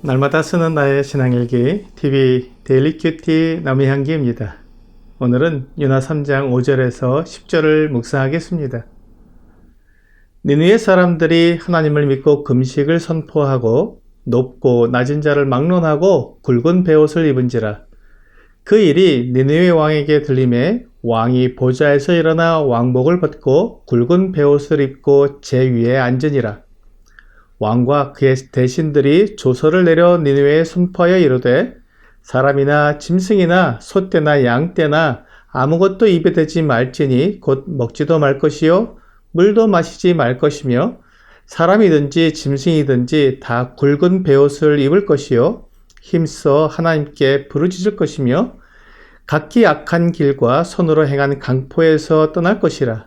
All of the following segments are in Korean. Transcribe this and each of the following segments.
날마다 쓰는 나의 신앙일기 TV 데일리 큐티 나무향기입니다. 오늘은 요나 3장 5절에서 10절을 묵상하겠습니다. 니느웨 사람들이 하나님을 믿고 금식을 선포하고 높고 낮은 자를 막론하고 굵은 베옷을 입은지라. 그 일이 니느웨 왕에게 들림에 왕이 보좌에서 일어나 왕복을 벗고 굵은 베옷을 입고 제 위에 앉으니라. 왕과 그의 대신들이 조서를 내려 니느웨에 선포하여 이르되 사람이나 짐승이나 소떼나 양떼나 아무것도 입에 대지 말지니 곧 먹지도 말 것이요 물도 마시지 말 것이며 사람이든지 짐승이든지 다 굵은 베옷을 입을 것이요 힘써 하나님께 부르짖을 것이며 각기 악한 길과 손으로 행한 강포에서 떠날 것이라.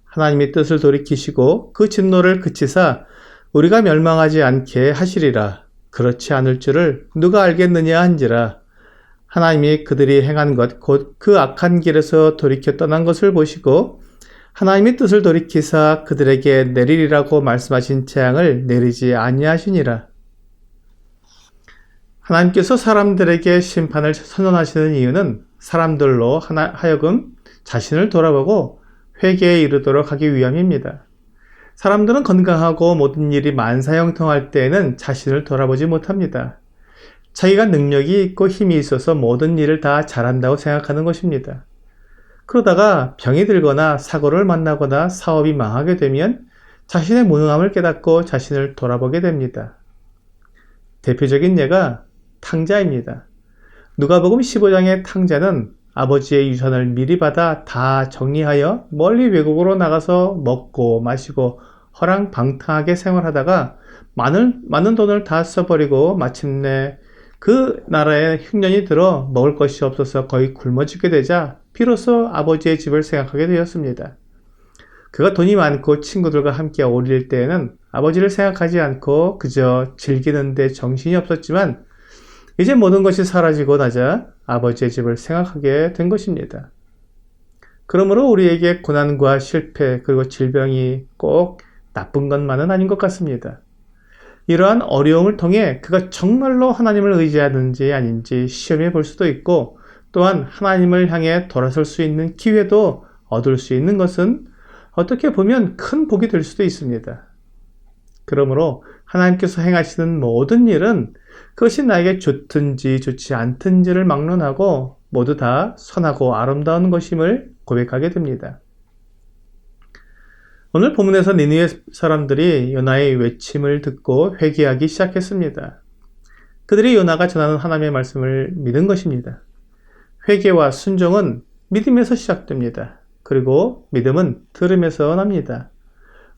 하나님의 뜻을 돌이키시고 그 진노를 그치사 우리가 멸망하지 않게 하시리라. 그렇지 않을 줄을 누가 알겠느냐 한지라. 하나님이 그들이 행한 것 곧 그 악한 길에서 돌이켜 떠난 것을 보시고 하나님의 뜻을 돌이키사 그들에게 내리리라고 말씀하신 재앙을 내리지 아니하시니라. 하나님께서 사람들에게 심판을 선언하시는 이유는 사람들로 하여금 자신을 돌아보고 회개에 이르도록 하기 위함입니다. 사람들은 건강하고 모든 일이 만사형통할 때에는 자신을 돌아보지 못합니다. 자기가 능력이 있고 힘이 있어서 모든 일을 다 잘한다고 생각하는 것입니다. 그러다가 병이 들거나 사고를 만나거나 사업이 망하게 되면 자신의 무능함을 깨닫고 자신을 돌아보게 됩니다. 대표적인 예가 탕자입니다. 누가복음 15장의 탕자는 아버지의 유산을 미리 받아 다 정리하여 멀리 외국으로 나가서 먹고 마시고 허랑방탕하게 생활하다가 많은 돈을 다 써버리고 마침내 그 나라에 흉년이 들어 먹을 것이 없어서 거의 굶어 죽게 되자 비로소 아버지의 집을 생각하게 되었습니다. 그가 돈이 많고 친구들과 함께 어울릴 때에는 아버지를 생각하지 않고 그저 즐기는 데 정신이 없었지만 이제 모든 것이 사라지고 나자 아버지의 집을 생각하게 된 것입니다. 그러므로 우리에게 고난과 실패 그리고 질병이 꼭 나쁜 것만은 아닌 것 같습니다. 이러한 어려움을 통해 그가 정말로 하나님을 의지하는지 아닌지 시험해 볼 수도 있고 또한 하나님을 향해 돌아설 수 있는 기회도 얻을 수 있는 것은 어떻게 보면 큰 복이 될 수도 있습니다. 그러므로 하나님께서 행하시는 모든 일은 그것이 나에게 좋든지 좋지 않든지를 막론하고 모두 다 선하고 아름다운 것임을 고백하게 됩니다. 오늘 본문에서 니느웨 사람들이 요나의 외침을 듣고 회개하기 시작했습니다. 그들이 요나가 전하는 하나님의 말씀을 믿은 것입니다. 회개와 순종은 믿음에서 시작됩니다. 그리고 믿음은 들음에서 납니다.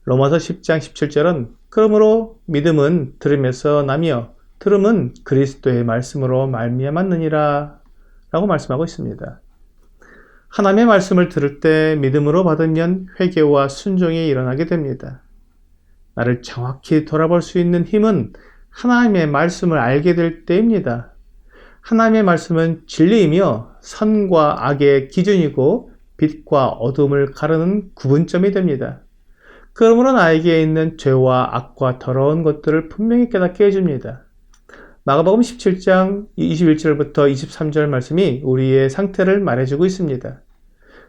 로마서 10장 17절은 그러므로 믿음은 들음에서 나며 들음은 그리스도의 말씀으로 말미암았느니라 라고 말씀하고 있습니다. 하나님의 말씀을 들을 때 믿음으로 받으면 회개와 순종이 일어나게 됩니다. 나를 정확히 돌아볼 수 있는 힘은 하나님의 말씀을 알게 될 때입니다. 하나님의 말씀은 진리이며 선과 악의 기준이고 빛과 어둠을 가르는 구분점이 됩니다. 그러므로 나에게 있는 죄와 악과 더러운 것들을 분명히 깨닫게 해줍니다. 마가복음 17장 21절부터 23절 말씀이 우리의 상태를 말해주고 있습니다.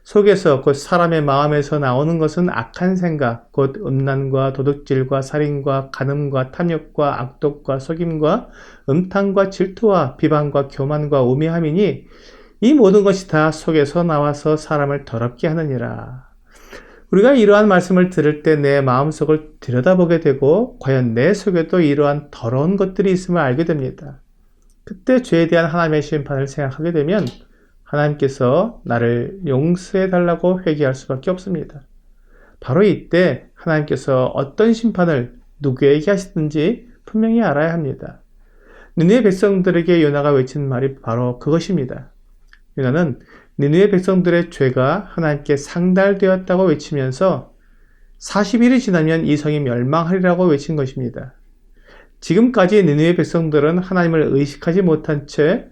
속에서 곧 사람의 마음에서 나오는 것은 악한 생각, 곧 음란과 도둑질과 살인과 간음과 탐욕과 악독과 속임과 음탕과 질투와 비방과 교만과 우매함이니 이 모든 것이 다 속에서 나와서 사람을 더럽게 하느니라. 우리가 이러한 말씀을 들을 때 내 마음속을 들여다보게 되고 과연 내 속에도 이러한 더러운 것들이 있음을 알게 됩니다. 그때 죄에 대한 하나님의 심판을 생각하게 되면 하나님께서 나를 용서해 달라고 회개할 수밖에 없습니다. 바로 이때 하나님께서 어떤 심판을 누구에게 하시든지 분명히 알아야 합니다. 니느웨 백성들에게 요나가 외친 말이 바로 그것입니다. 요나는 니느웨 백성들의 죄가 하나님께 상달되었다고 외치면서 40일이 지나면 이 성이 멸망하리라고 외친 것입니다. 지금까지 니느웨 백성들은 하나님을 의식하지 못한 채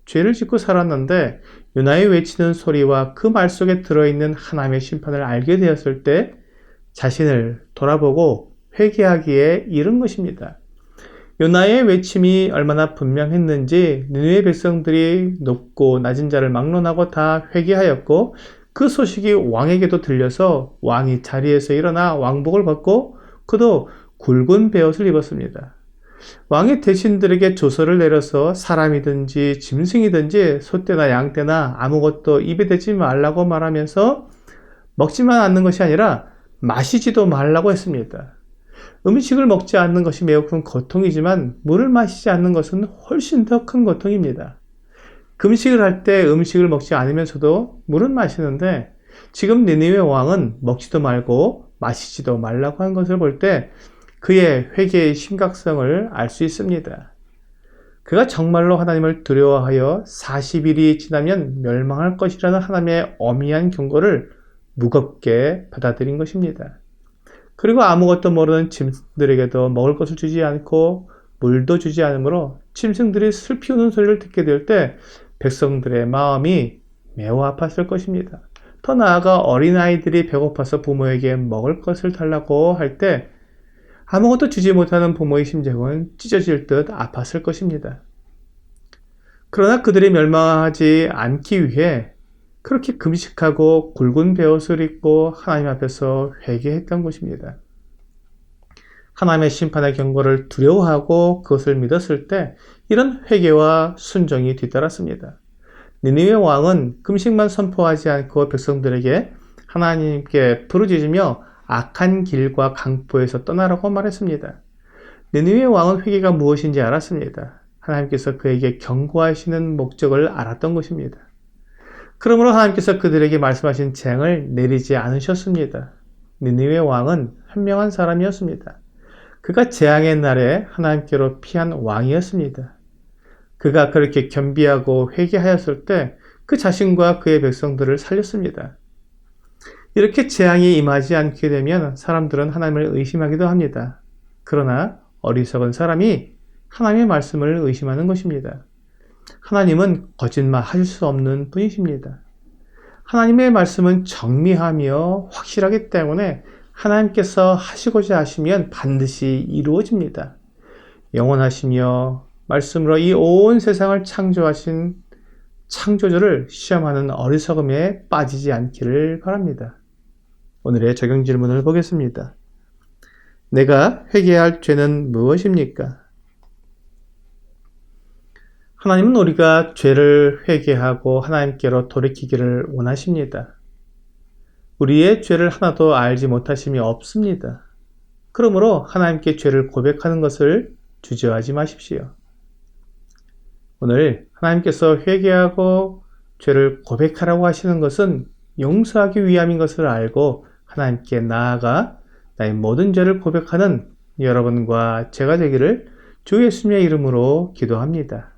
죄를 짓고 살았는데 요나의 외치는 소리와 그 말 속에 들어있는 하나님의 심판을 알게 되었을 때 자신을 돌아보고 회개하기에 이른 것입니다. 요나의 외침이 얼마나 분명했는지 니느웨 백성들이 높고 낮은 자를 막론하고 다 회개하였고 그 소식이 왕에게도 들려서 왕이 자리에서 일어나 왕복을 벗고 그도 굵은 베옷을 입었습니다. 왕이 대신들에게 조서를 내려서 사람이든지 짐승이든지 소떼나 양떼나 아무것도 입에 대지 말라고 말하면서 먹지만 않는 것이 아니라 마시지도 말라고 했습니다. 음식을 먹지 않는 것이 매우 큰 고통이지만 물을 마시지 않는 것은 훨씬 더 큰 고통입니다. 금식을 할 때 음식을 먹지 않으면서도 물은 마시는데 지금 니느웨 왕은 먹지도 말고 마시지도 말라고 한 것을 볼 때 그의 회개의 심각성을 알 수 있습니다. 그가 정말로 하나님을 두려워하여 40일이 지나면 멸망할 것이라는 하나님의 엄미한 경고를 무겁게 받아들인 것입니다. 그리고 아무것도 모르는 짐승들에게도 먹을 것을 주지 않고 물도 주지 않으므로 짐승들이 슬피 우는 소리를 듣게 될 때 백성들의 마음이 매우 아팠을 것입니다. 더 나아가 어린아이들이 배고파서 부모에게 먹을 것을 달라고 할 때 아무것도 주지 못하는 부모의 심정은 찢어질 듯 아팠을 것입니다. 그러나 그들이 멸망하지 않기 위해 그렇게 금식하고 굵은 베옷을 입고 하나님 앞에서 회개했던 것입니다. 하나님의 심판의 경고를 두려워하고 그것을 믿었을 때 이런 회개와 순종이 뒤따랐습니다. 니느웨 왕은 금식만 선포하지 않고 백성들에게 하나님께 부르짖으며 악한 길과 강포에서 떠나라고 말했습니다. 니느웨 왕은 회개가 무엇인지 알았습니다. 하나님께서 그에게 경고하시는 목적을 알았던 것입니다. 그러므로 하나님께서 그들에게 말씀하신 재앙을 내리지 않으셨습니다. 니느웨 왕은 현명한 사람이었습니다. 그가 재앙의 날에 하나님께로 피한 왕이었습니다. 그가 그렇게 겸비하고 회개하였을 때 그 자신과 그의 백성들을 살렸습니다. 이렇게 재앙이 임하지 않게 되면 사람들은 하나님을 의심하기도 합니다. 그러나 어리석은 사람이 하나님의 말씀을 의심하는 것입니다. 하나님은 거짓말 하실 수 없는 분이십니다. 하나님의 말씀은 정밀하며 확실하기 때문에 하나님께서 하시고자 하시면 반드시 이루어집니다. 영원하시며 말씀으로 이 온 세상을 창조하신 창조주를 시험하는 어리석음에 빠지지 않기를 바랍니다. 오늘의 적용 질문을 보겠습니다. 내가 회개할 죄는 무엇입니까? 하나님은 우리가 죄를 회개하고 하나님께로 돌이키기를 원하십니다. 우리의 죄를 하나도 알지 못하심이 없습니다. 그러므로 하나님께 죄를 고백하는 것을 주저하지 마십시오. 오늘 하나님께서 회개하고 죄를 고백하라고 하시는 것은 용서하기 위함인 것을 알고 하나님께 나아가 나의 모든 죄를 고백하는 여러분과 제가 되기를 주 예수님의 이름으로 기도합니다.